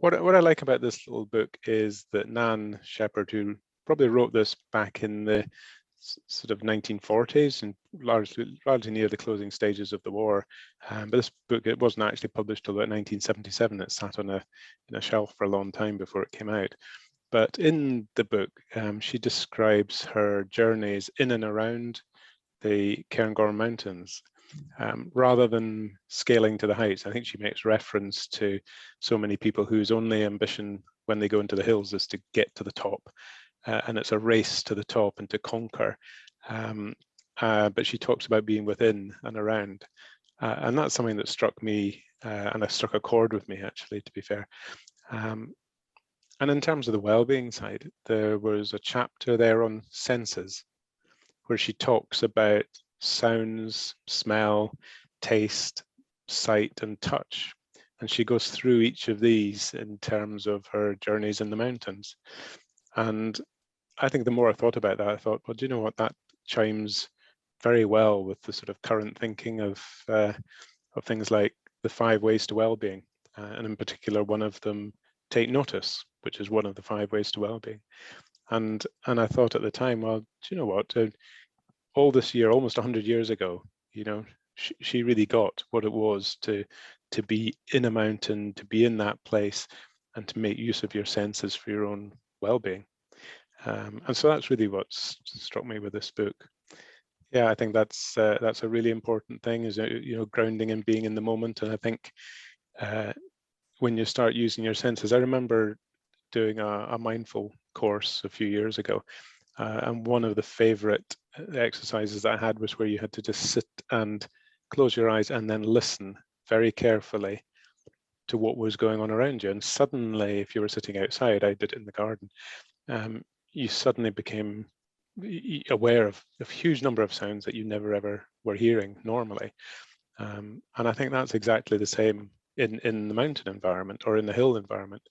What I like about this little book is that Nan Shepherd, who probably wrote this back in the sort of 1940s and largely near the closing stages of the war. But this book, it wasn't actually published till about 1977. It sat on a shelf for a long time before it came out. But in the book, she describes her journeys in and around the Cairngorm Mountains. Rather than scaling to the heights, I think she makes reference to so many people whose only ambition when they go into the hills is to get to the top. And it's a race to the top and to conquer. But she talks about being within and around. And that's something that struck me, and it struck a chord with me, actually, to be fair. And in terms of the well-being side, there was a chapter there on senses, where she talks about sounds, smell, taste, sight, and touch. And she goes through each of these in terms of her journeys in the mountains. And I think the more I thought about that, I thought, well, do you know what? That chimes very well with the sort of current thinking of things like the 5 ways to well-being, and in particular, one of them, take notice, which is one of the 5 ways to well-being. And I thought at the time, well, do you know what? All this year, almost 100 years ago, she really got what it was to be in a mountain, to be in that place, and to make use of your senses for your own well-being. And so that's really what struck me with this book. Yeah, I think that's a really important thing, is grounding and being in the moment. And I think when you start using your senses, I remember doing a mindful course a few years ago, and one of the favorite exercises that I had was where you had to just sit and close your eyes and then listen very carefully to what was going on around you. And suddenly, if you were sitting outside, I did it in the garden, you suddenly became aware of a huge number of sounds that you never ever were hearing normally. And I think that's exactly the same in the mountain environment or in the hill environment.